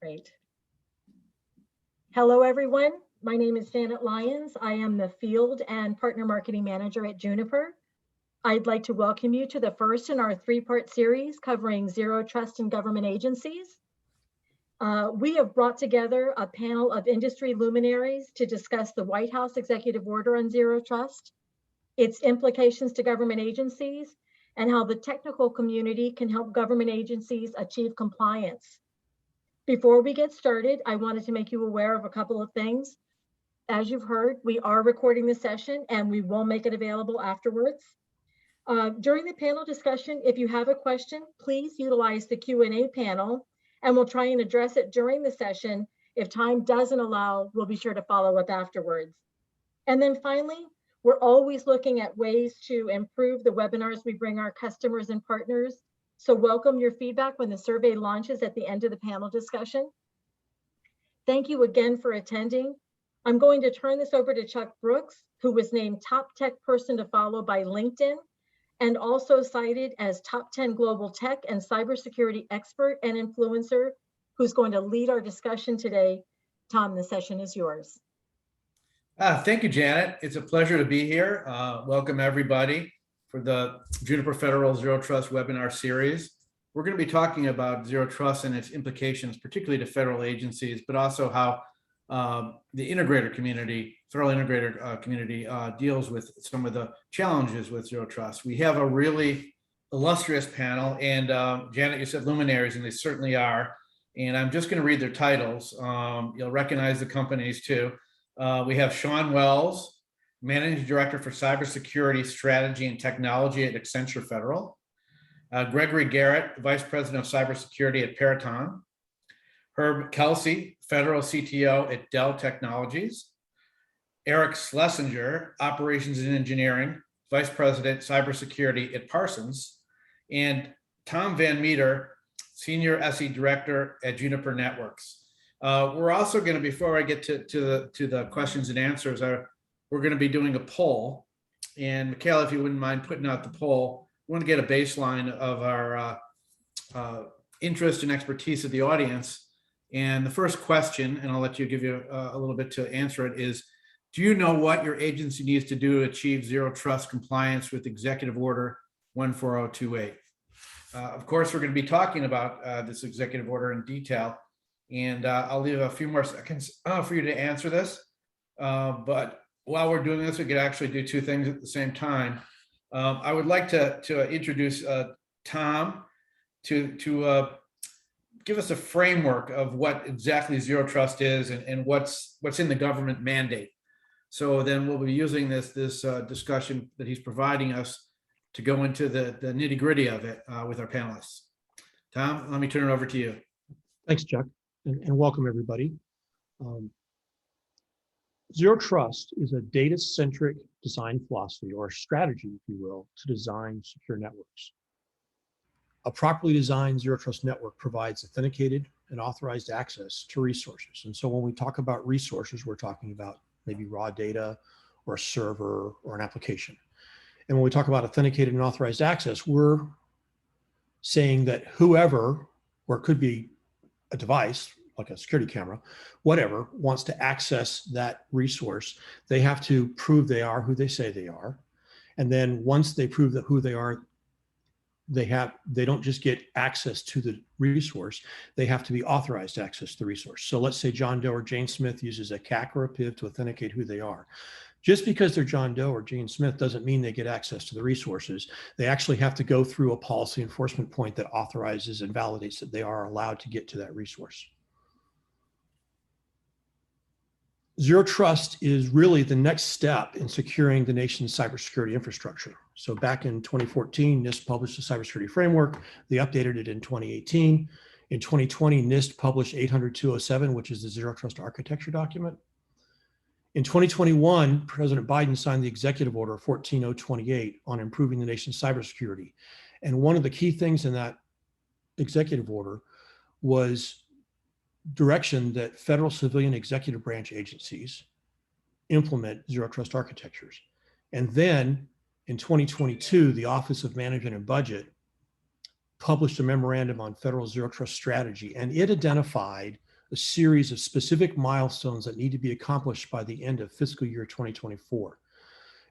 Great. Hello, everyone. My name is Janet Lyons. I am the Field and Partner Marketing Manager at Juniper. I'd like to welcome you to the first in our three-part series covering Zero Trust in government agencies. We have brought together a panel of industry luminaries to discuss the White House Executive Order on Zero Trust, its implications to government agencies, and how the technical community can help government agencies achieve compliance. Before we get started, I wanted to make you aware of a couple of things. As you've heard, we are recording the session and we will make it available afterwards. During the panel discussion, if you have a question, please utilize the Q&A panel and we'll try and address it during the session. If time doesn't allow, we'll be sure to follow up afterwards. And then finally, we're always looking at ways to improve the webinars we bring our customers and partners. So welcome your feedback when the survey launches at the end of the panel discussion. Thank you again for attending. I'm going to turn this over to Chuck Brooks, who was named Top Tech Person to Follow by LinkedIn, and also cited as Top 10 Global Tech and Cybersecurity Expert and Influencer, who's going to lead our discussion today. Tom, the session is yours. Thank you, Janet. It's a pleasure to be here. Welcome, everybody, for the Juniper Federal Zero Trust webinar series. We're going to be talking about Zero Trust and its implications, particularly to federal agencies, but also how the integrator community, federal integrator community deals with some of the challenges with Zero Trust. We have a really illustrious panel, and Janet, you said luminaries, and they certainly are. And I'm just going to read their titles. You'll recognize the companies too. We have Shawn Wells, Managing Director for Cybersecurity Strategy and Technology at Accenture Federal. Gregory Garrett, Vice President of Cybersecurity at Peraton. Kelsey, Federal CTO at Dell Technologies. Eric Schlesinger, Operations and Engineering, Vice President, Cybersecurity at Parsons. And Tom Van Meter, Senior SE Director at Juniper Networks. We're also going to, before I get to the questions and answers, we're going to be doing a poll. And Michaela, if you wouldn't mind putting out the poll, we want to get a baseline of our interest and expertise of the audience. And the first question, and I'll let you give you a little bit to answer it, is, do you know what your agency needs to do to achieve Zero Trust compliance with Executive Order 14028? Of course, we're going to be talking about this executive order in detail, and I'll leave a few more seconds for you to answer this. But while we're doing this, we could actually do two things at the same time. I would like to introduce Tom to give us a framework of what exactly Zero Trust is and what's in the government mandate. So then we'll be using this discussion that he's providing us to go into the nitty gritty of it with our panelists. Tom, let me turn it over to you. Thanks, Chuck, and welcome everybody. Zero Trust is a data-centric design philosophy, or strategy, if you will, to design secure networks. A properly designed Zero Trust network provides authenticated and authorized access to resources. And so when we talk about resources, we're talking about maybe raw data or a server or an application. And when we talk about authenticated and authorized access, we're saying that whoever, or it could be a device, like a security camera, whatever, wants to access that resource, they have to prove they are who they say they are. And then once they prove that who they are, they don't just get access to the resource, they have to be authorized access to the resource. So let's say John Doe or Jane Smith uses a CAC or a PIV to authenticate who they are. Just because they're John Doe or Jane Smith doesn't mean they get access to the resources. They actually have to go through a policy enforcement point that authorizes and validates that they are allowed to get to that resource. Zero Trust is really the next step in securing the nation's cybersecurity infrastructure. So back in 2014, NIST published a cybersecurity framework. They updated it in 2018. In 2020, NIST published 800-207, which is the Zero Trust architecture document. In 2021, President Biden signed the executive order 14028 on improving the nation's cybersecurity. And one of the key things in that executive order was direction that federal civilian executive branch agencies implement Zero Trust architectures. And then in 2022, the Office of Management and Budget published a memorandum on federal Zero Trust strategy, and it identified a series of specific milestones that need to be accomplished by the end of fiscal year 2024.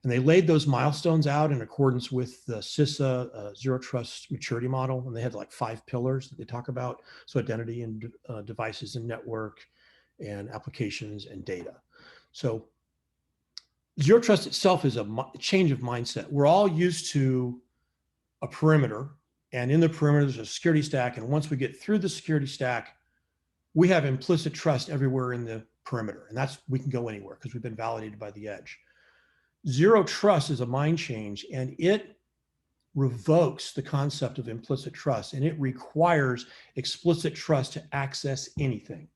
And they laid those milestones out in accordance with the CISA Zero Trust Maturity Model. And they had like 5 pillars that they talk about. So identity and devices and network and applications and data. So Zero Trust itself is a change of mindset. We're all used to a perimeter, and in the perimeter, there's a security stack. And once we get through the security stack, we have implicit trust everywhere in the perimeter. And we can go anywhere because we've been validated by the edge. Zero Trust is a mind change, and it revokes the concept of implicit trust, and it requires explicit trust to access anything.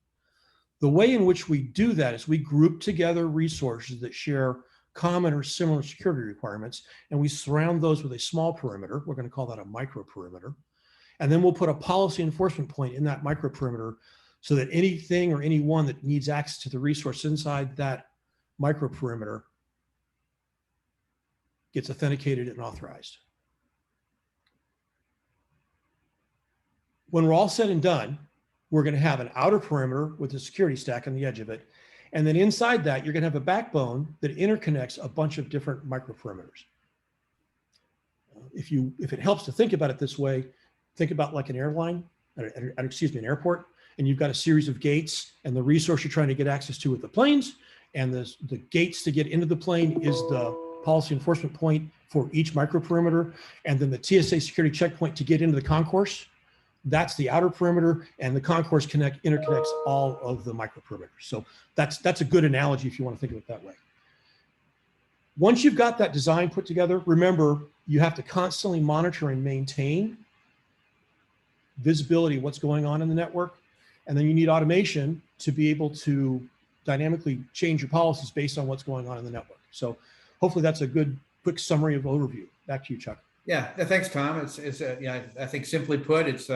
The way in which we do that is we group together resources that share common or similar security requirements, and we surround those with a small perimeter. We're going to call that a micro perimeter. And then we'll put a policy enforcement point in that micro perimeter so that anything or anyone that needs access to the resource inside that micro perimeter gets authenticated and authorized. When we're all said and done, we're going to have an outer perimeter with a security stack on the edge of it. And then inside that, you're going to have a backbone that interconnects a bunch of different micro perimeters. If it helps to think about it this way, think about like an airline, an airport, and you've got a series of gates, and the resource you're trying to get access to with the planes, and the gates to get into the plane is the policy enforcement point for each micro perimeter, and then the TSA security checkpoint to get into the concourse. That's the outer perimeter, and the concourse interconnects all of the micro perimeters. So that's a good analogy if you want to think of it that way. Once you've got that design put together, remember, you have to constantly monitor and maintain visibility of what's going on in the network. And then you need automation to be able to dynamically change your policies based on what's going on in the network. So hopefully that's a good quick summary of overview. Back to you, Chuck. Yeah, thanks, Tom. Yeah, I think simply put, it's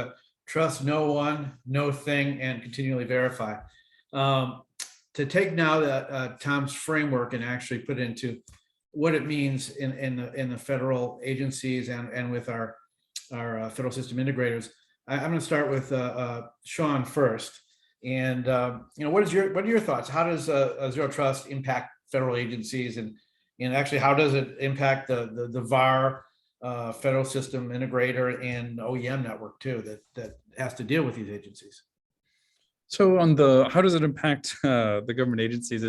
trust no one, no thing, and continually verify. To take now Tom's framework and actually put it into what it means in the federal agencies and with our federal system integrators, I'm going to start with Shawn first. And what are your thoughts? How does Zero Trust impact federal agencies, and actually how does it impact the VAR? Federal system integrator and OEM network too that has to deal with these agencies. So on how does it impact the government agencies?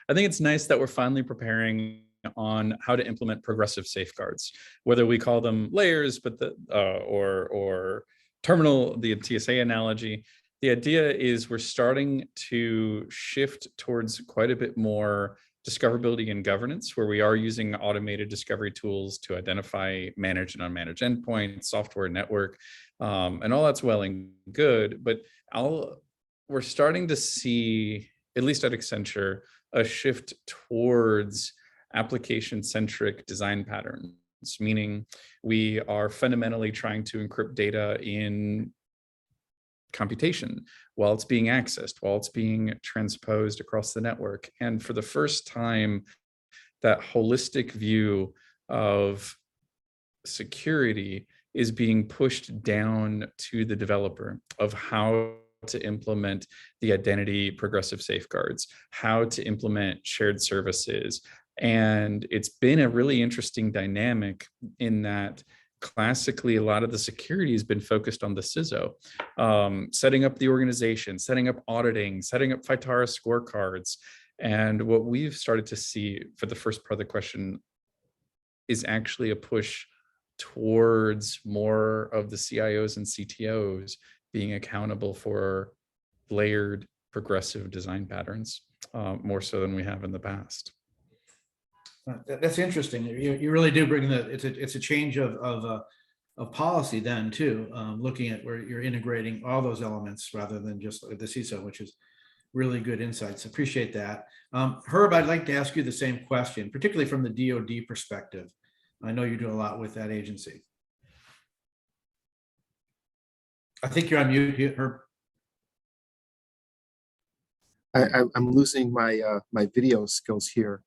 I think it's nice that we're finally preparing on how to implement progressive safeguards, whether we call them layers, but or terminal, the TSA analogy. The idea is we're starting to shift towards quite a bit more discoverability and governance, where we are using automated discovery tools to identify managed and unmanaged endpoints, software, network, and all that's well and good. But we're starting to see, at least at Accenture, a shift towards application-centric design patterns, meaning we are fundamentally trying to encrypt data in computation while it's being accessed, while it's being transposed across the network. And for the first time, that holistic view of security is being pushed down to the developer of how to implement the identity progressive safeguards, how to implement shared services. And it's been a really interesting dynamic in that classically, a lot of the security has been focused on the CISO, setting up the organization, setting up auditing, setting up FITARA scorecards. And what we've started to see for the first part of the question is actually a push towards more of the CIOs and CTOs being accountable for layered progressive design patterns, more so than we have in the past. That's interesting. You really do bring it's a change of policy then too, looking at where you're integrating all those elements rather than just the CISO, which is really good insights. Appreciate that. Herb, I'd like to ask you the same question, particularly from the DoD perspective. I know you do a lot with that agency. I think you're on mute, Herb. I'm losing my my video skills here.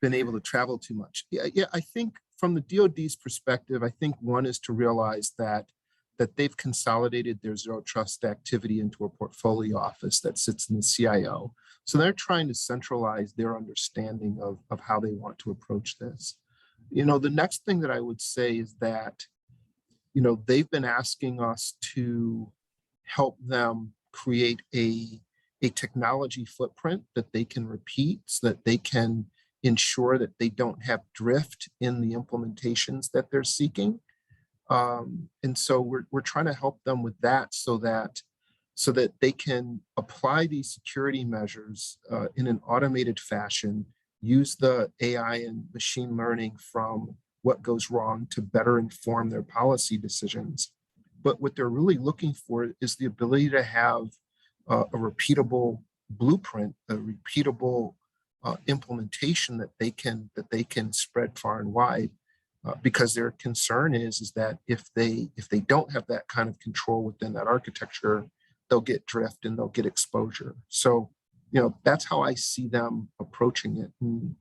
Been able to travel too much. Yeah, I think from the DoD's perspective, I think one is to realize that that they've consolidated their zero trust activity into a portfolio office that sits in the CIO. So they're trying to centralize their understanding of how they want to approach this. The next thing that I would say is that, they've been asking us to help them create a technology footprint that they can repeat so that they can ensure that they don't have drift in the implementations that they're seeking. And so we're trying to help them with that so that they can apply these security measures in an automated fashion, use the AI and machine learning from what goes wrong to better inform their policy decisions. But what they're really looking for is the ability to have a repeatable blueprint, a repeatable implementation that they can spread far and wide. Because their concern is that if they don't have that kind of control within that architecture, they'll get drift and they'll get exposure. So, that's how I see them approaching it. And,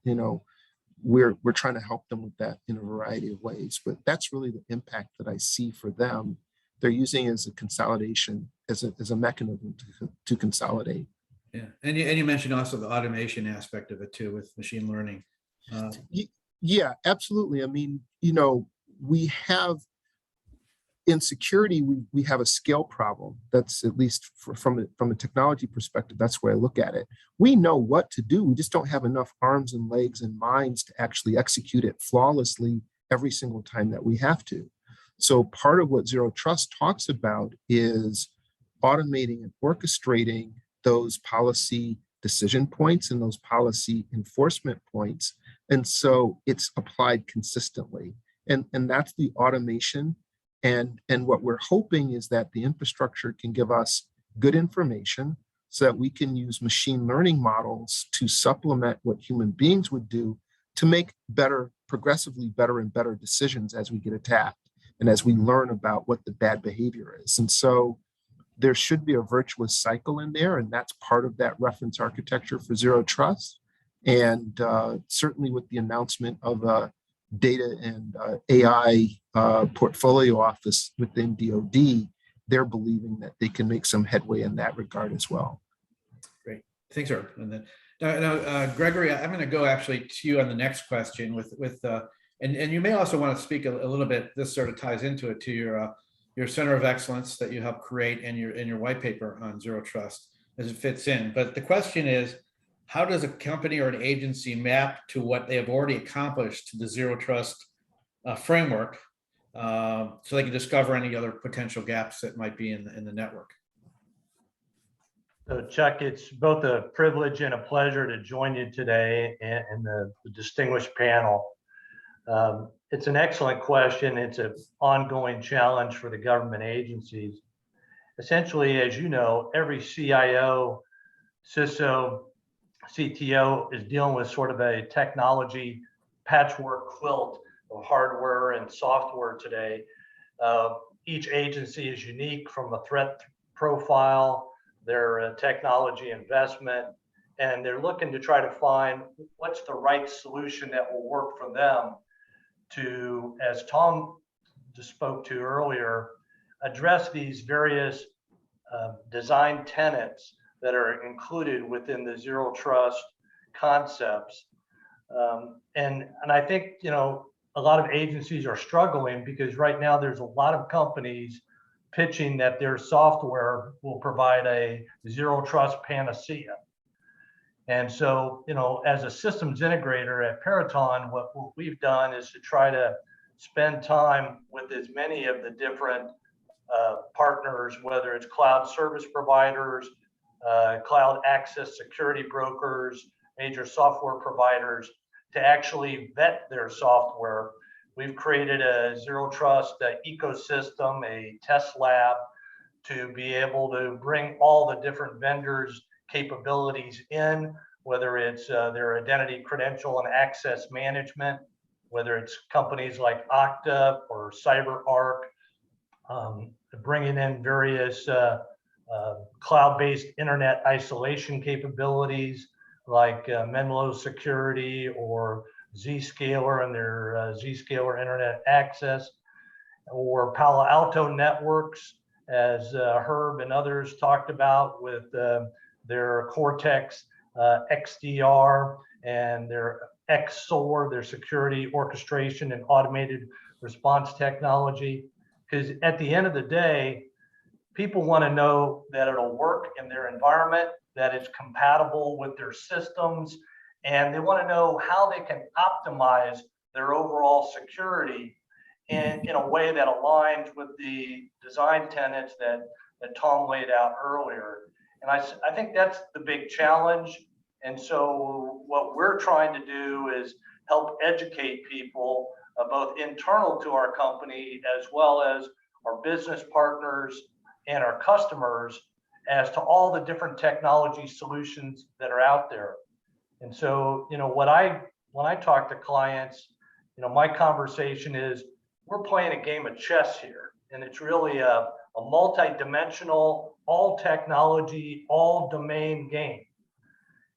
we're trying to help them with that in a variety of ways. But that's really the impact that I see for them. They're using it as a consolidation, as a mechanism to consolidate. Yeah, and you mentioned also the automation aspect of it too with machine learning. Yeah, absolutely. I mean, we have in security, we have a scale problem. That's at least from a technology perspective, that's where I look at it. We know what to do. We just don't have enough arms and legs and minds to actually execute it flawlessly every single time that we have to. So part of what Zero Trust talks about is automating and orchestrating those policy decision points and those policy enforcement points. And so it's applied consistently. And that's the automation. And what we're hoping is that the infrastructure can give us good information so that we can use machine learning models to supplement what human beings would do to make progressively better and better decisions as we get attacked and as we learn about what the bad behavior is. And so there should be a virtuous cycle in there, and that's part of that reference architecture for Zero Trust. And certainly with the announcement of a data and AI portfolio office within DoD, they're believing that they can make some headway in that regard as well. Great, thanks, Herb. And then now, Gregory, I'm going to go actually to you on the next question and you may also want to speak a little bit. This sort of ties into it to your center of excellence that you helped create and your white paper on Zero Trust as it fits in. But the question is, how does a company or an agency map to what they have already accomplished to the Zero Trust framework so they can discover any other potential gaps that might be in the network? So Chuck, it's both a privilege and a pleasure to join you today and the distinguished panel. It's an excellent question. It's an ongoing challenge for the government agencies. Essentially, as you know, every CIO, CISO, CTO is dealing with sort of a technology patchwork quilt of hardware and software today. Each agency is unique from a threat profile, their technology investment, and they're looking to try to find what's the right solution that will work for them to, as Tom just spoke to earlier, address these various design tenets that are included within the Zero Trust concepts. And I think, a lot of agencies are struggling because right now there's a lot of companies pitching that their software will provide a Zero Trust panacea. And so, as a systems integrator at Peraton, what we've done is to try to spend time with as many of the different partners, whether it's cloud service providers, cloud access security brokers, major software providers, to actually vet their software. We've created a Zero Trust ecosystem, a test lab, to be able to bring all the different vendors' capabilities in, whether it's their identity, credential, and access management, whether it's companies like Okta or CyberArk, bringing in various cloud-based internet isolation capabilities like Menlo Security or Zscaler and their Zscaler internet access. or Palo Alto Networks, as Herb and others talked about with their Cortex XDR and their XSOAR, their security orchestration and automated response technology. Because at the end of the day, people want to know that it'll work in their environment, that it's compatible with their systems, and they want to know how they can optimize their overall security in a way that aligns with the design tenets that Tom laid out earlier. And I think that's the big challenge. And so what we're trying to do is help educate people, both internal to our company, as well as our business partners and our customers, as to all the different technology solutions that are out there. And so, when I talk to clients, my conversation is, we're playing a game of chess here. And it's really a multi-dimensional, all technology, all domain game.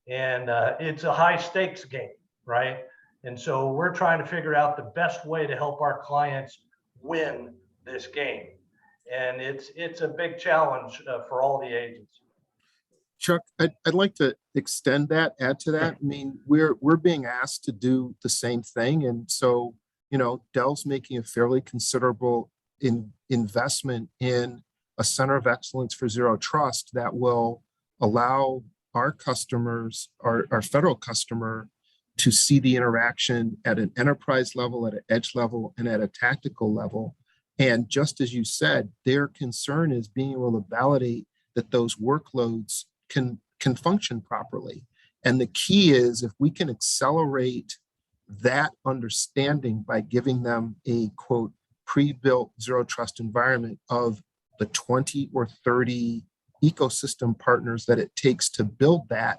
And it's a high stakes game, right? And so we're trying to figure out the best way to help our clients win this game. And it's a big challenge for all the agents. Chuck, I'd like to extend that, add to that. I mean, we're being asked to do the same thing. And so, Dell's making a fairly considerable investment in a center of excellence for zero trust that will allow our customers, our federal customer, to see the interaction at an enterprise level, at an edge level, and at a tactical level. And just as you said, their concern is being able to validate that those workloads can function properly. And the key is, if we can accelerate that understanding by giving them a, quote, pre-built zero trust environment of the 20 or 30 ecosystem partners that it takes to build that,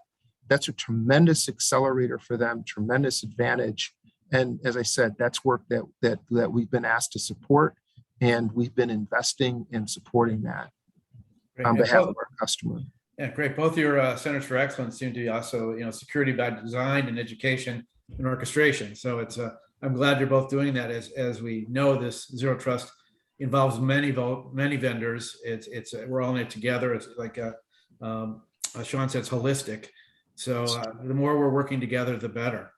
that's a tremendous accelerator for them, tremendous advantage. And as I said, that's work that we've been asked to support, and we've been investing and supporting that on behalf of our customer. Yeah, great. Both your centers for excellence seem to be also, security by design and education and orchestration. So it's I'm glad you're both doing that. As we know, this zero trust involves many vendors. It's we're all in it together. It's like Shawn said, it's holistic. So the more we're working together, the better.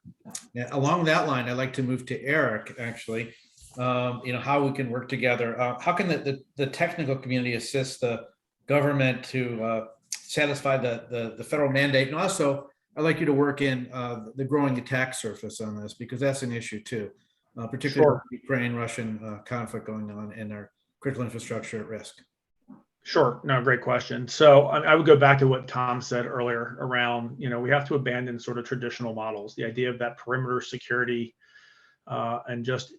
And along that line, I'd like to move to Eric, actually. How we can work together. How can the technical community assist the government to satisfy the federal mandate? And also, I'd like you to work in the growing attack surface on this, because that's an issue too, particularly with Ukraine-Russian conflict going on and our critical infrastructure at risk. Sure. No, great question. So I would go back to what Tom said earlier around, we have to abandon sort of traditional models, the idea of that perimeter security and just,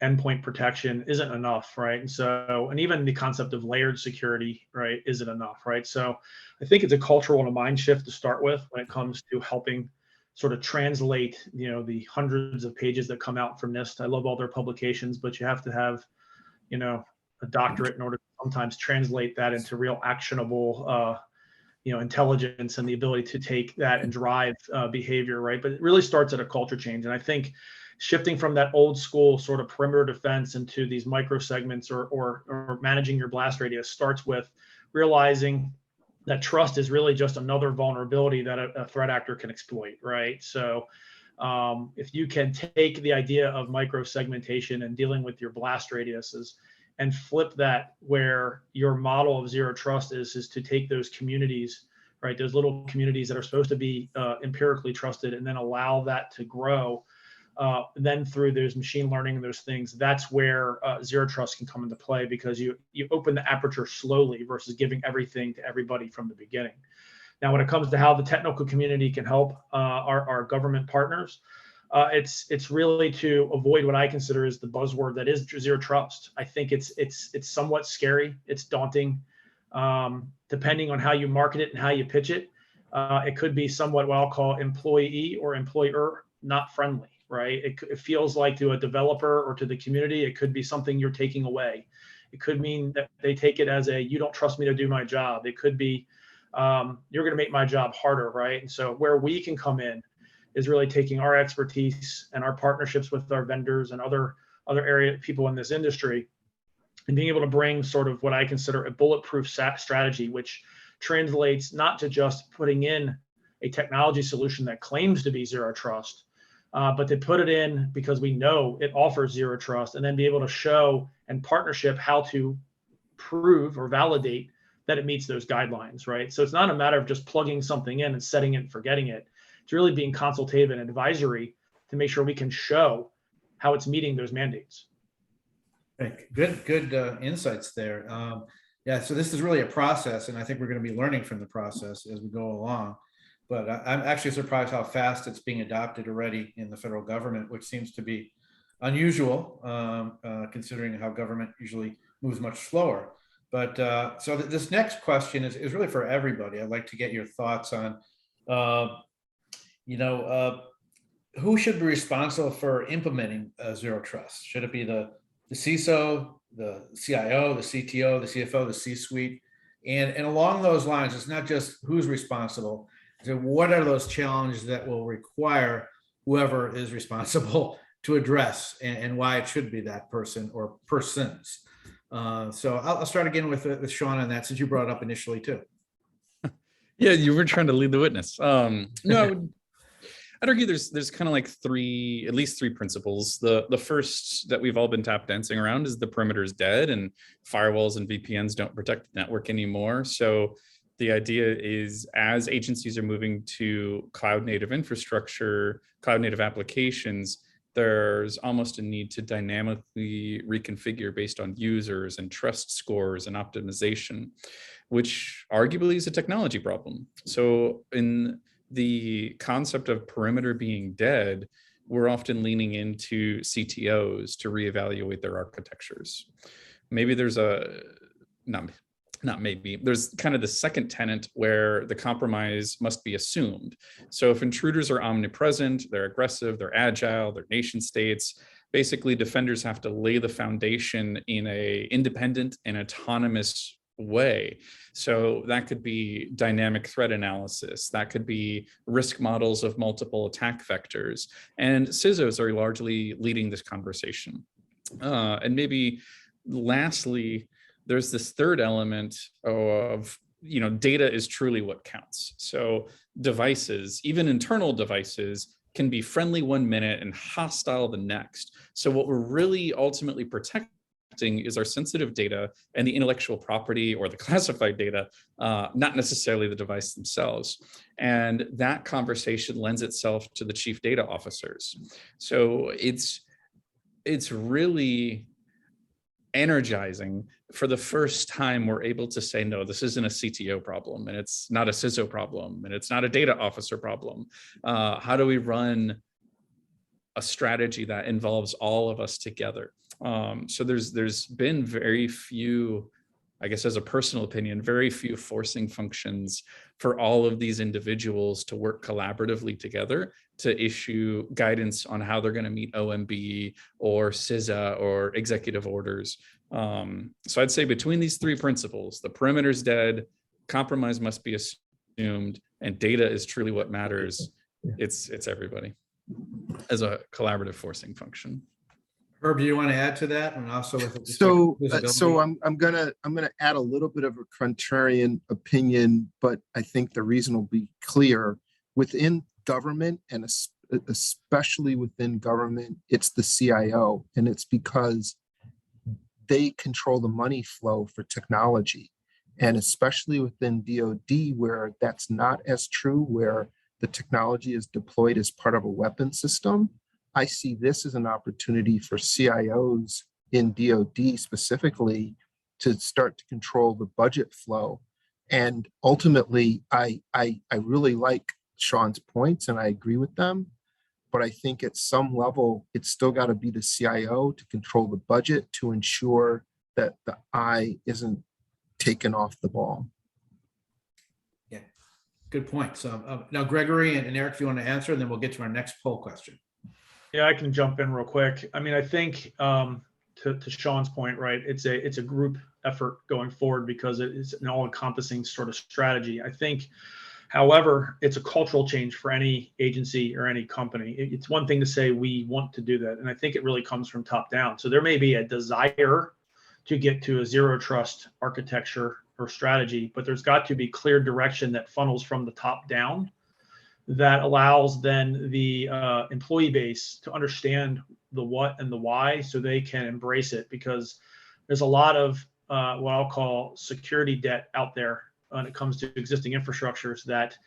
endpoint protection isn't enough, right? And even the concept of layered security, right, isn't enough, right? So I think it's a cultural and a mind shift to start with when it comes to helping sort of translate, the hundreds of pages that come out from NIST. I love all their publications, but you have to have, a doctorate in order to sometimes translate that into real actionable, intelligence and the ability to take that and drive behavior, right? But it really starts at a culture change. And I think shifting from that old school sort of perimeter defense into these micro segments or managing your blast radius starts with realizing that trust is really just another vulnerability that a threat actor can exploit, right? So if you can take the idea of micro segmentation and dealing with your blast radiuses and flip that, where your model of zero trust is to take those communities, right, those little communities that are supposed to be empirically trusted, and then allow that to grow. Then through those machine learning and those things, that's where zero trust can come into play, because you open the aperture slowly versus giving everything to everybody from the beginning. Now, when it comes to how the technical community can help our government partners, it's really to avoid what I consider is the buzzword that is zero trust. I think it's somewhat scary. It's daunting. Depending on how you market it and how you pitch it, it could be somewhat what I'll call employee or employer not friendly. Right? It feels like to a developer or to the community, it could be something you're taking away. It could mean that they take it as you don't trust me to do my job. It could be, you're going to make my job harder, right? And so where we can come in is really taking our expertise and our partnerships with our vendors and other area people in this industry and being able to bring sort of what I consider a bulletproof strategy, which translates not to just putting in a technology solution that claims to be zero trust, but to put it in because we know it offers zero trust, and then be able to show and partnership how to prove or validate that it meets those guidelines, right? So it's not a matter of just plugging something in and setting it and forgetting it. It's really being consultative and advisory to make sure we can show how it's meeting those mandates. Good insights there. Yeah, so this is really a process, and I think we're going to be learning from the process as we go along. But I'm actually surprised how fast it's being adopted already in the federal government, which seems to be unusual, considering how government usually moves much slower. But so this next question is really for everybody. I'd like to get your thoughts on, who should be responsible for implementing zero trust? Should it be the CISO, the CIO, the CTO, the CFO, the C-suite? And along those lines, it's not just who's responsible. So what are those challenges that will require whoever is responsible to address, and why it should be that person or persons? So I'll start again with Shawn on that, since you brought it up initially too. Yeah, you were trying to lead the witness. No, I'd argue there's kind of like at least three principles. The first that we've all been tap dancing around is the perimeter is dead, and firewalls and VPNs don't protect the network anymore. So the idea is, as agencies are moving to cloud native infrastructure, cloud native applications, there's almost a need to dynamically reconfigure based on users and trust scores and optimization, which arguably is a technology problem. So in the concept of perimeter being dead, we're often leaning into CTOs to reevaluate their architectures. Maybe there's there's kind of the second tenet where the compromise must be assumed. So if intruders are omnipresent, they're aggressive, they're agile, they're nation states, basically defenders have to lay the foundation in a independent and autonomous way. So that could be dynamic threat analysis, that could be risk models of multiple attack vectors, and CISOs are largely leading this conversation. And maybe lastly, there's this third element of, data is truly what counts. So devices, even internal devices, can be friendly one minute and hostile the next. So what we're really ultimately protecting is our sensitive data and the intellectual property or the classified data, not necessarily the device themselves. And that conversation lends itself to the chief data officers. So it's really energizing. For the first time, we're able to say, no, this isn't a CTO problem, and it's not a CISO problem, and it's not a data officer problem. How do we run a strategy that involves all of us together? So there's been very few, I guess as a personal opinion, very few forcing functions for all of these individuals to work collaboratively together to issue guidance on how they're going to meet OMB or CISA or executive orders. So I'd say between these three principles, the perimeter's dead, compromise must be assumed, and data is truly what matters. It's everybody as a collaborative forcing function. Herb, do you want to add to that? And also with so I'm gonna add a little bit of a contrarian opinion, but I think the reason will be clear. Within government, and especially within government, it's the CIO, and it's because they control the money flow for technology. And especially within DoD, where that's not as true, where the technology is deployed as part of a weapon system, I see this as an opportunity for CIOs in DoD specifically to start to control the budget flow. And ultimately, I really like Shawn's points and I agree with them, but I think at some level, it's still got to be the CIO to control the budget to ensure that the eye isn't taken off the ball. Yeah, good point. So now Gregory and Eric, if you want to answer, and then we'll get to our next poll question. Yeah, I can jump in real quick. I mean, I think to Shawn's point, right, it's a group effort going forward because it is an all-encompassing sort of strategy. I think, however, it's a cultural change for any agency or any company. It's one thing to say we want to do that, and I think it really comes from top down. So there may be a desire to get to a zero trust architecture or strategy, but there's got to be clear direction that funnels from the top down that allows then the employee base to understand the what and the why so they can embrace it, because there's a lot of what I'll call security debt out there when it comes to existing infrastructures that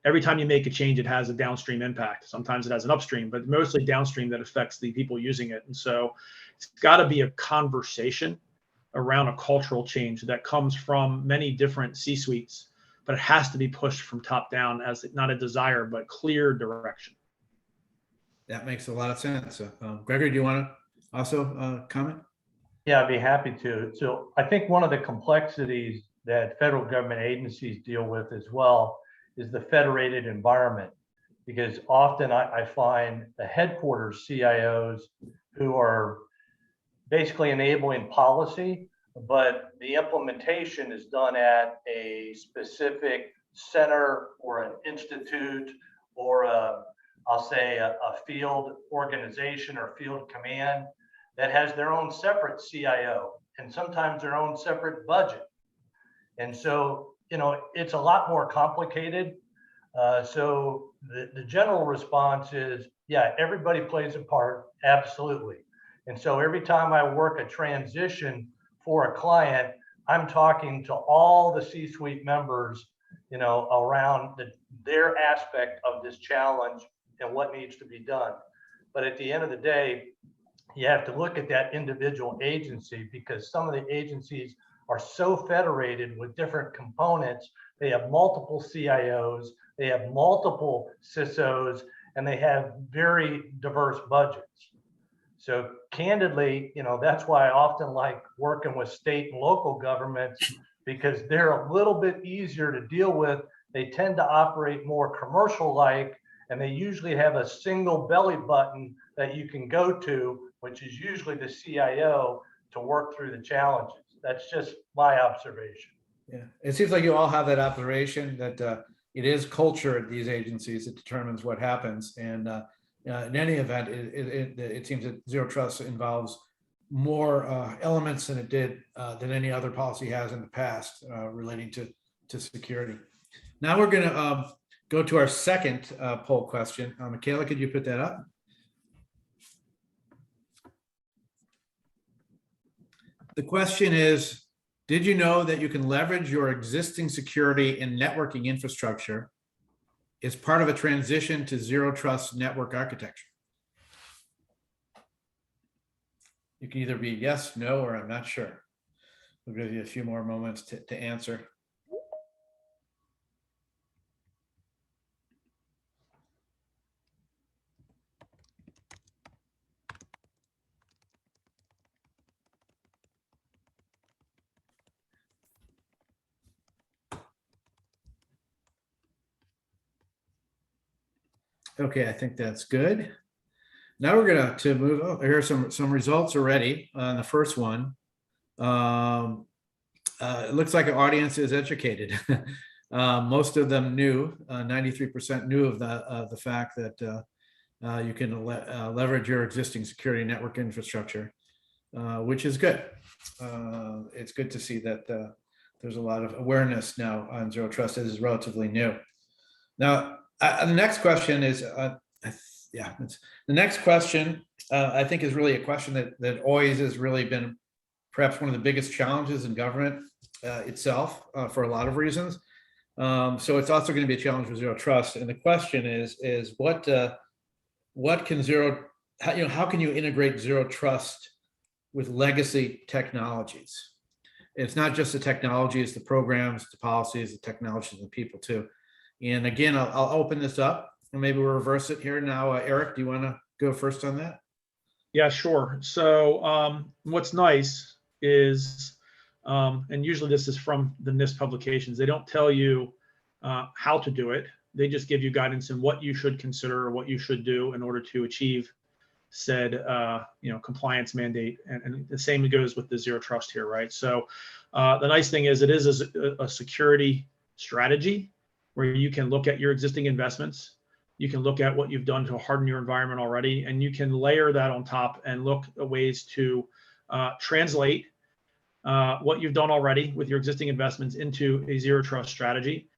every time you make a change, it has a downstream impact. Sometimes it has an upstream, but mostly downstream that affects the people using it. And so it's got to be a conversation around a cultural change that comes from many different C-suites, but it has to be pushed from top down as not a desire, but clear direction. That makes a lot of sense. Gregory, do you want to also comment? Yeah, I'd be happy to. So I think one of the complexities that federal government agencies deal with as well is the federated environment, because often I find the headquarters CIOs who are basically enabling policy, but the implementation is done at a specific center or an institute or I'll say a field organization or field command that has their own separate CIO and sometimes their own separate budget. And so, it's a lot more complicated. So the general response is, yeah, everybody plays a part, absolutely. And so every time I work a transition for a client, I'm talking to all the C-suite members, around their aspect of this challenge and what needs to be done. But at the end of the day, you have to look at that individual agency, because some of the agencies are so federated with different components. They have multiple CIOs, they have multiple CISOs, and they have very diverse budgets. So candidly, that's why I often like working with state and local governments, because they're a little bit easier to deal with. They tend to operate more commercial-like, and they usually have a single belly button that you can go to, which is usually the CIO, to work through the challenges. That's just my observation. Yeah, it seems like you all have that observation that it is culture at these agencies that determines what happens. And in any event, it seems that zero trust involves more elements than it did than any other policy has in the past relating to security. Now we're going to go to our second poll question. Michaela, could you put that up? The question is, did you know that you can leverage your existing security and networking infrastructure as part of a transition to zero trust network architecture? You can either be yes, no, or I'm not sure. We'll give you a few more moments to answer. Okay, I think that's good. Now we're going to move. Oh, here are some results already on the first one. It looks like our audience is educated. Most of them knew. 93% knew of the fact that you can leverage your existing security network infrastructure, which is good. It's good to see that there's a lot of awareness now on zero trust. This is relatively new. Now, the next question is, the next question I think is really a question that always has really been perhaps one of the biggest challenges in government itself for a lot of reasons. So it's also going to be a challenge with zero trust. And the question is what can how can you integrate zero trust with legacy technologies? It's not just the technology, it's the programs, the policies, the technologies, and the people too. And again, I'll open this up and maybe we'll reverse it here now. Eric, do you want to go first on that? Yeah, sure. So what's nice is, and usually this is from the NIST publications, they don't tell you how to do it. They just give you guidance in what you should consider or what you should do in order to achieve said compliance mandate. And the same goes with the zero trust here, right? So the nice thing is it is a security strategy where you can look at your existing investments, you can look at what you've done to harden your environment already, and you can layer that on top and look at ways to translate what you've done already with your existing investments into a zero trust strategy.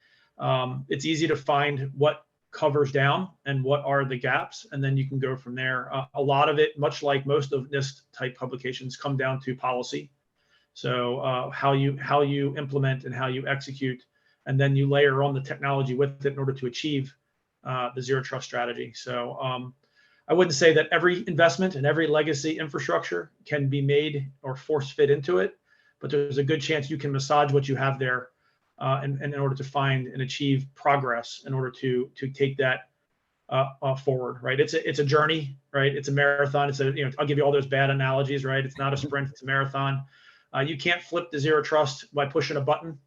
It's easy to find what covers down and what are the gaps, and then you can go from there. A lot of it, much like most of NIST type publications, come down to policy. So how you implement and how you execute, and then you layer on the technology with it in order to achieve the zero trust strategy. So I wouldn't say that every investment and every legacy infrastructure can be made or force fit into it, but there's a good chance you can massage what you have there and in order to find and achieve progress in order to take that forward, right? It's a journey, right? It's a marathon. I'll give you all those bad analogies, right? It's not a sprint, it's a marathon. You can't flip the zero trust by pushing a button.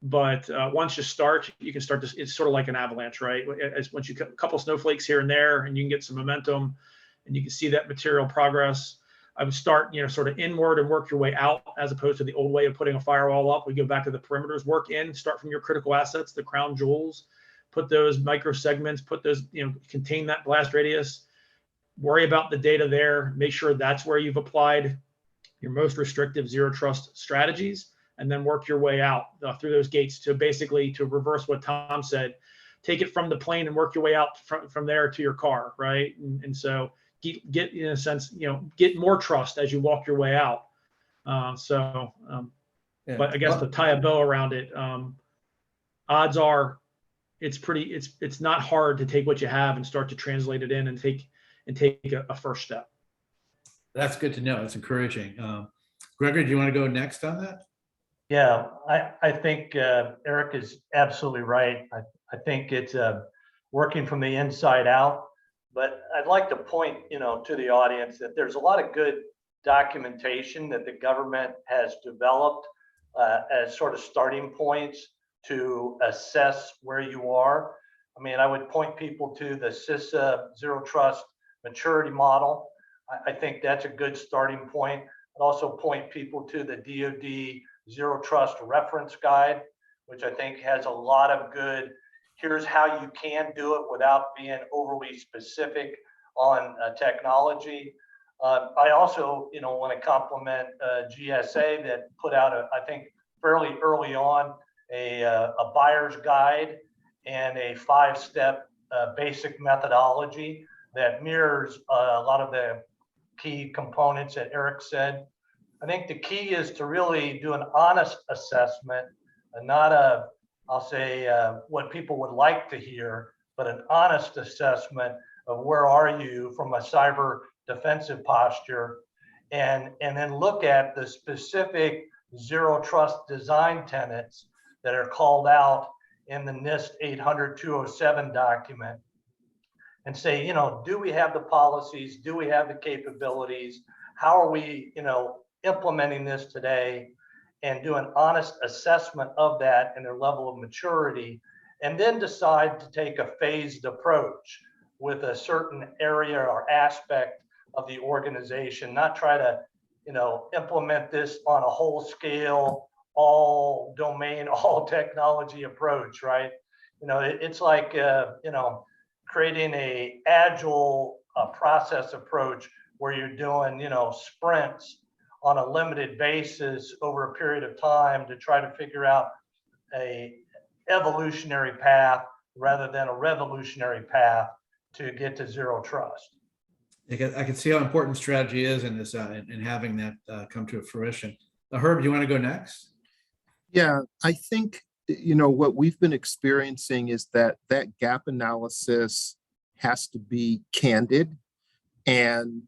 But once you start, you can start it's sort of like an avalanche, right? Once you cut a couple snowflakes here and there, and you can get some momentum, and you can see that material progress. I would start, sort of inward and work your way out, as opposed to the old way of putting a firewall up. We go back to the perimeters, work in, start from your critical assets, the crown jewels, put those micro segments, put those, contain that blast radius, worry about the data there, make sure that's where you've applied your most restrictive zero trust strategies, and then work your way out through those gates to basically to reverse what Tom said, take it from the plane and work your way out from there to your car, right? And so get in a sense, get more trust as you walk your way out. Yeah. But I guess to tie a bow around it, odds are it's not hard to take what you have and start to translate it in and take a first step. That's good to know. That's encouraging. Gregory, do you want to go next on that? Yeah, I think Eric is absolutely right. I think it's working from the inside out. But I'd like to point, to the audience that there's a lot of good documentation that the government has developed as sort of starting points to assess where you are. I mean, I would point people to the CISA Zero Trust Maturity Model. I think that's a good starting point. I'd also point people to the DoD Zero Trust Reference Guide, which I think has a lot of good, here's how you can do it without being overly specific on technology. I also, want to compliment GSA that put out, I think fairly early on, a buyer's guide and a 5-step basic methodology that mirrors a lot of the key components that Eric said. I think the key is to really do an honest assessment, and not I'll say what people would like to hear, but an honest assessment of where are you from a cyber defensive posture, and then look at the specific zero trust design tenets that are called out in the NIST 800-207 document, and say, do we have the policies? Do we have the capabilities? How are we, implementing this today? And do an honest assessment of that and their level of maturity, and then decide to take a phased approach with a certain area or aspect of the organization, not try to, implement this on a whole scale, all domain, all technology approach, right? It's like, creating a agile process approach where you're doing, sprints on a limited basis over a period of time to try to figure out a evolutionary path rather than a revolutionary path to get to zero trust. I can see how important strategy is in this, in having that come to fruition. Herb, do you want to go next? Yeah, I think, what we've been experiencing is that gap analysis has to be candid, and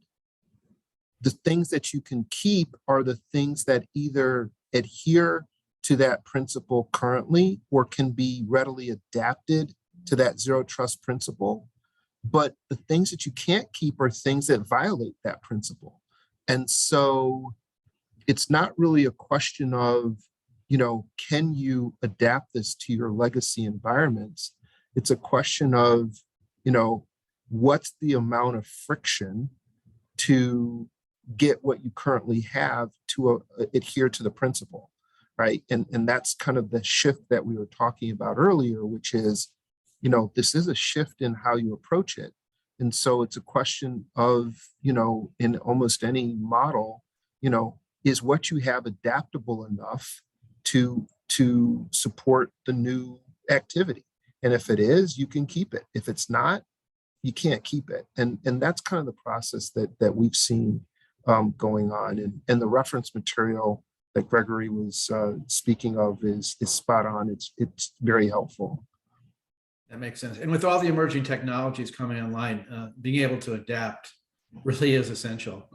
the things that you can keep are the things that either adhere to that principle currently or can be readily adapted to that zero trust principle. But the things that you can't keep are things that violate that principle. And so it's not really a question of, can you adapt this to your legacy environments? It's a question of, what's the amount of friction to get what you currently have to adhere to the principle, right? And that's kind of the shift that we were talking about earlier, which is, this is a shift in how you approach it. And so it's a question of, in almost any model, is what you have adaptable enough to support the new activity? And if it is, you can keep it. If it's not, you can't keep it. And that's kind of the process that we've seen going on. And the reference material that Gregory was speaking of is spot on. It's very helpful. That makes sense. And with all the emerging technologies coming online, being able to adapt really is essential.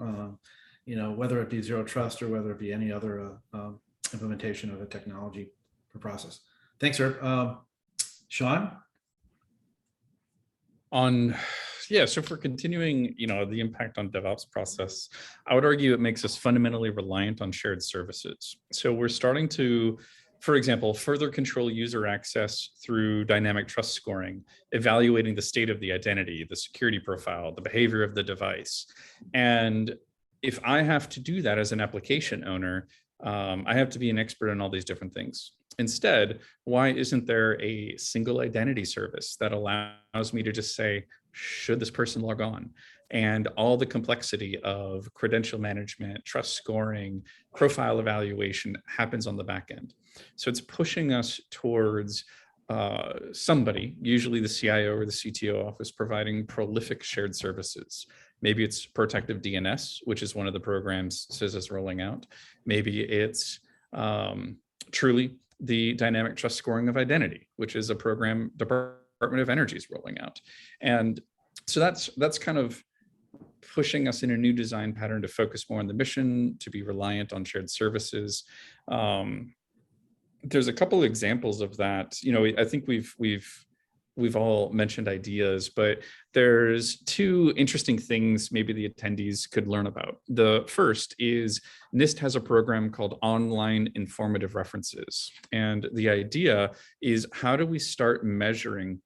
Whether it be zero trust or whether it be any other implementation of a technology or process. Thanks, Herb. Shawn? So if we're continuing, the impact on DevOps process, I would argue it makes us fundamentally reliant on shared services. So we're starting to, for example, further control user access through dynamic trust scoring, evaluating the state of the identity, the security profile, the behavior of the device. And if I have to do that as an application owner, I have to be an expert in all these different things. Instead, why isn't there a single identity service that allows me to just say, should this person log on? And all the complexity of credential management, trust scoring, profile evaluation happens on the back end. So it's pushing us towards somebody, usually the CIO or the CTO office, providing prolific shared services. Maybe it's protective DNS, which is one of the programs CISA is rolling out. Maybe it's truly the dynamic trust scoring of identity, which is a program Department of Energy is rolling out. And so that's kind of pushing us in a new design pattern to focus more on the mission, to be reliant on shared services. There's a couple of examples of that. I think we've all mentioned ideas, but there's two interesting things maybe the attendees could learn about. The first is NIST has a program called Online Informative References. And the idea is, how do we start measuring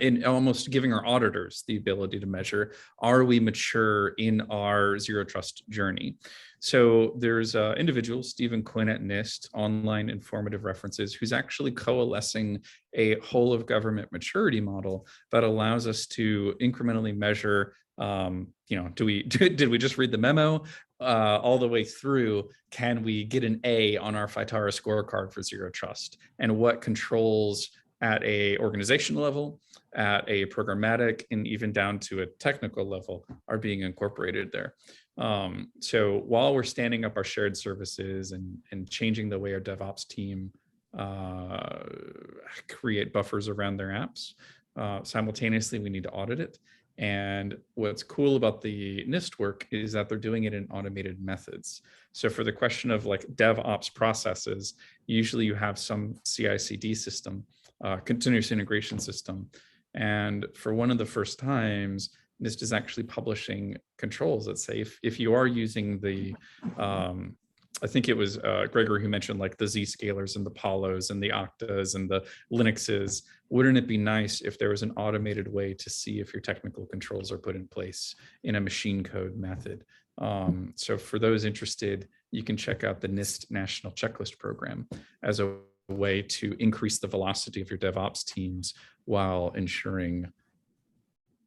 in almost giving our auditors the ability to measure, are we mature in our zero trust journey? So there's an individual, Stephen Quinn at NIST, Online Informative References, who's actually coalescing a whole of government maturity model that allows us to incrementally measure, did we just read the memo all the way through? Can we get an A on our FITARA scorecard for zero trust? And what controls at a organizational level, at a programmatic, and even down to a technical level are being incorporated there. So while we're standing up our shared services and changing the way our DevOps team create buffers around their apps, simultaneously we need to audit it. And what's cool about the NIST work is that they're doing it in automated methods. So for the question of like DevOps processes, usually you have some CI/CD system, continuous integration system. And for one of the first times, NIST is actually publishing controls that say if you are using the, I think it was Gregory who mentioned like the Zscalers and the Polos and the Oktas and the Linuxes, wouldn't it be nice if there was an automated way to see if your technical controls are put in place in a machine code method? So for those interested, you can check out the NIST National Checklist Program as a way to increase the velocity of your DevOps teams while ensuring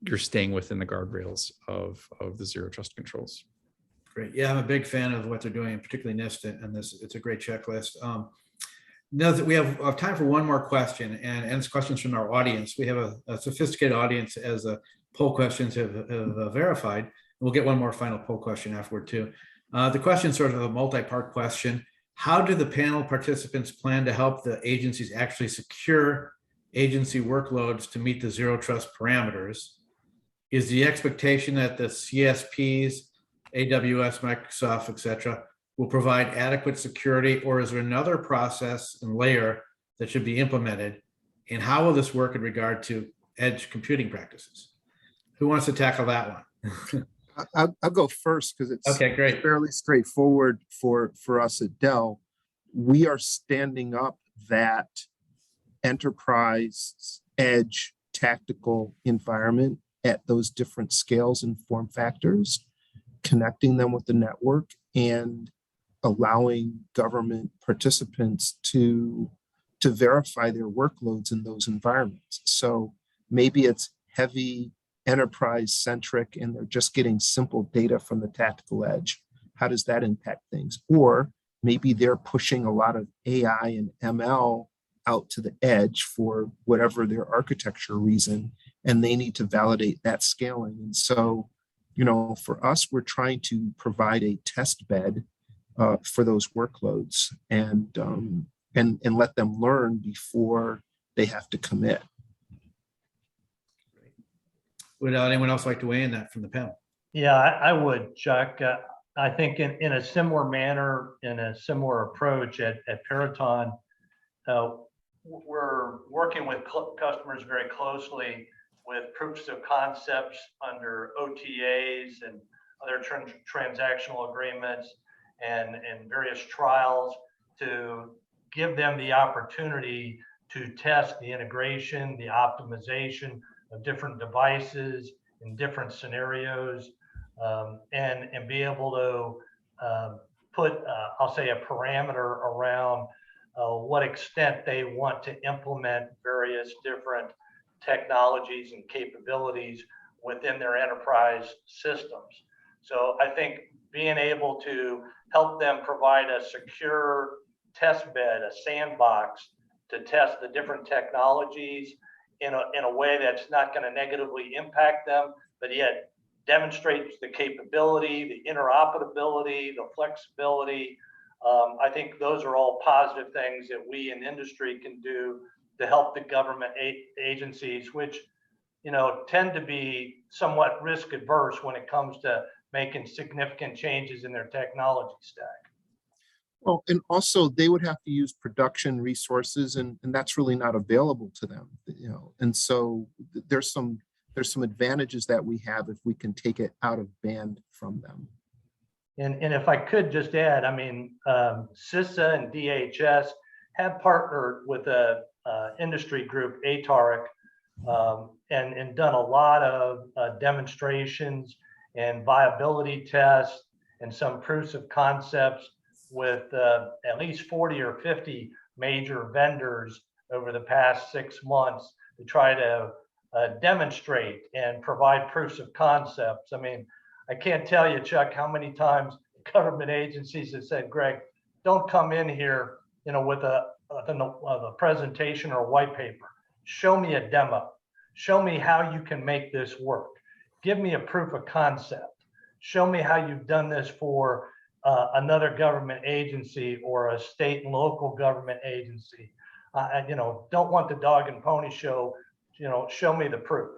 you're staying within the guardrails of the zero trust controls. Great. Yeah, I'm a big fan of what they're doing, particularly NIST, and this. It's a great checklist. Now that we have time for one more question, and it's questions from our audience. We have a sophisticated audience, as the poll questions have verified. We'll get one more final poll question afterward too. The question is sort of a multi-part question. How do the panel participants plan to help the agencies actually secure agency workloads to meet the zero trust parameters? Is the expectation that the CSPs, AWS, Microsoft, et cetera, will provide adequate security, or is there another process and layer that should be implemented? And how will this work in regard to edge computing practices? Who wants to tackle that one? I'll go first because it's okay, great. Fairly straightforward for us at Dell. We are standing up that enterprise edge tactical environment at those different scales and form factors, connecting them with the network and allowing government participants to verify their workloads in those environments. So maybe it's heavy enterprise centric and they're just getting simple data from the tactical edge. How does that impact things? Or maybe they're pushing a lot of AI and ML out to the edge for whatever their architecture reason, and they need to validate that scaling. And so, you know, for us, we're trying to provide a test bed for those workloads and let them learn before they have to commit. Would anyone else like to weigh in that from the panel? Yeah, I would, Chuck. I think in a similar manner, in a similar approach at Peraton, we're working with customers very closely with proofs of concepts under OTAs and other transactional agreements and various trials to give them the opportunity to test the integration, the optimization of different devices in different scenarios, and be able to put, I'll say, a parameter around what extent they want to implement various different technologies and capabilities within their enterprise systems. So I think being able to help them provide a secure test bed, a sandbox to test the different technologies in a way that's not going to negatively impact them, but yet demonstrates the capability, the interoperability, the flexibility. I think those are all positive things that we in industry can do to help the government agencies, which, you know, tend to be somewhat risk adverse when it comes to making significant changes in their technology stack. Well, and also they would have to use production resources, and that's really not available to them, you know. And so there's some advantages that we have if we can take it out of band from them. And if I could just add, I mean, CISA and DHS have partnered with a industry group, ATARIC, and done a lot of demonstrations and viability tests and some proofs of concepts with at least 40 or 50 major vendors over the past 6 months to try to demonstrate and provide proofs of concepts. I mean, I can't tell you, Chuck, how many times government agencies have said, Greg, don't come in here, you know, with a presentation or a white paper. Show me a demo. Show me how you can make this work. Give me a proof of concept. Show me how you've done this for another government agency or a state and local government agency. You know, don't want the dog and pony show. You know, show me the proof.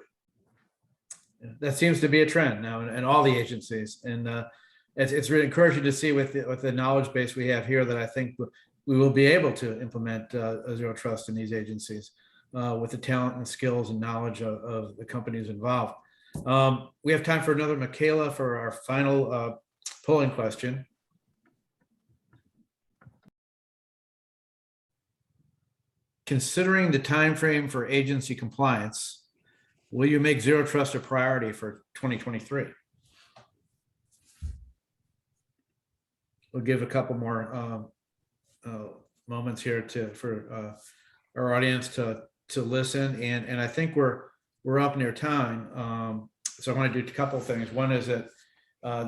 That seems to be a trend now in all the agencies, and it's really encouraging to see with the knowledge base we have here that I think we will be able to implement a zero trust in these agencies with the talent and skills and knowledge of the companies involved. We have time for another Michaela for our final polling question. Considering the time frame for agency compliance, will you make zero trust a priority for 2023? We'll give a couple more moments here for our audience to listen, and I think we're up near time. So I want to do a couple of things. One is that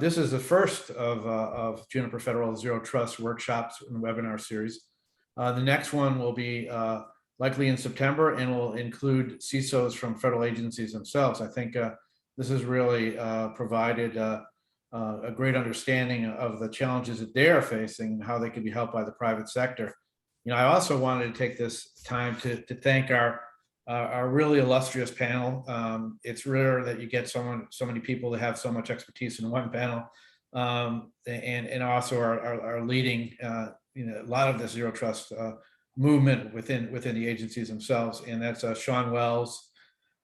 this is the first of Juniper Federal Zero Trust workshops in the webinar series. The next one will be likely in September and will include CISOs from federal agencies themselves. I think this has really provided a great understanding of the challenges that they are facing and how they can be helped by the private sector. You know, I also wanted to take this time to thank our really illustrious panel. It's rare that you get so many people that have so much expertise in one panel, and also are leading you know, a lot of the zero trust movement within the agencies themselves, and that's Shawn Wells,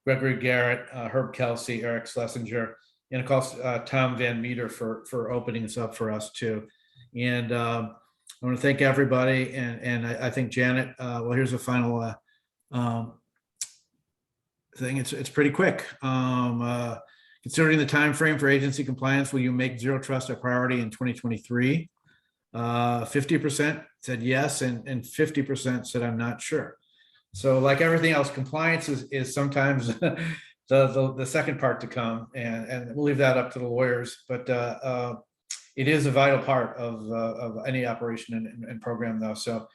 Gregory Garrett, Herb Kelsey, Eric Schlesinger, and of course Tom Van Meter for opening this up for us too. And I want to thank everybody, and I think Janet. Well, here's a final thing. It's pretty quick. Considering the time frame for agency compliance, will you make zero trust a priority in 2023? 50% said yes, and 50% said I'm not sure. So like everything else, compliance is sometimes the second part to come, and we'll leave that up to the lawyers. But it is a vital part of any operation and program, though. So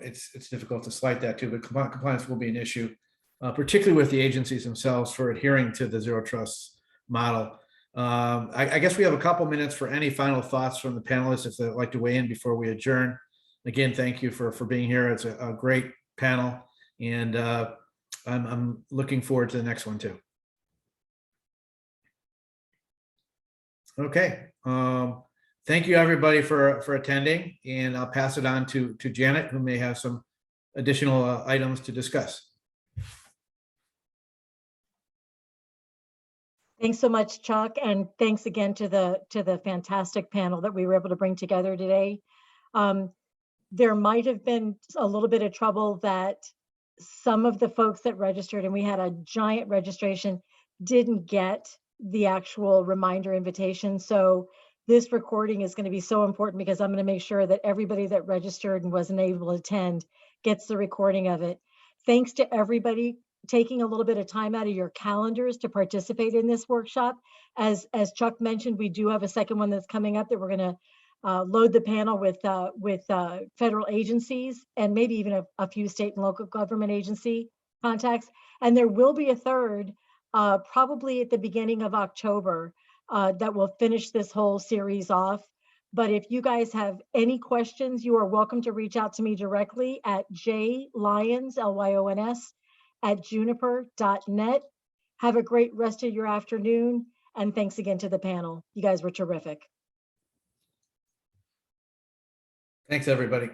it's difficult to slight that too. But compliance will be an issue, particularly with the agencies themselves for adhering to the zero trust model. I guess we have a couple minutes for any final thoughts from the panelists if they'd like to weigh in before we adjourn. Again, thank you for being here. It's a great panel, and I'm looking forward to the next one too. Okay. Thank you everybody for attending, and I'll pass it on to Janet, who may have some additional items to discuss. Thanks so much, Chuck, and thanks again to the fantastic panel that we were able to bring together today. There might have been a little bit of trouble that some of the folks that registered, and we had a giant registration, didn't get the actual reminder invitation. So this recording is going to be so important because I'm going to make sure that everybody that registered and wasn't able to attend gets the recording of it. Thanks to everybody taking a little bit of time out of your calendars to participate in this workshop. As Chuck mentioned, we do have a second one that's coming up that we're going to load the panel with federal agencies and maybe even a few state and local government agency contacts. And there will be a third probably at the beginning of October that will finish this whole series off. But if you guys have any questions, you are welcome to reach out to me directly at jlyons, L-Y-O-N-S, @juniper.net. Have a great rest of your afternoon. And thanks again to the panel. You guys were terrific. Thanks, everybody.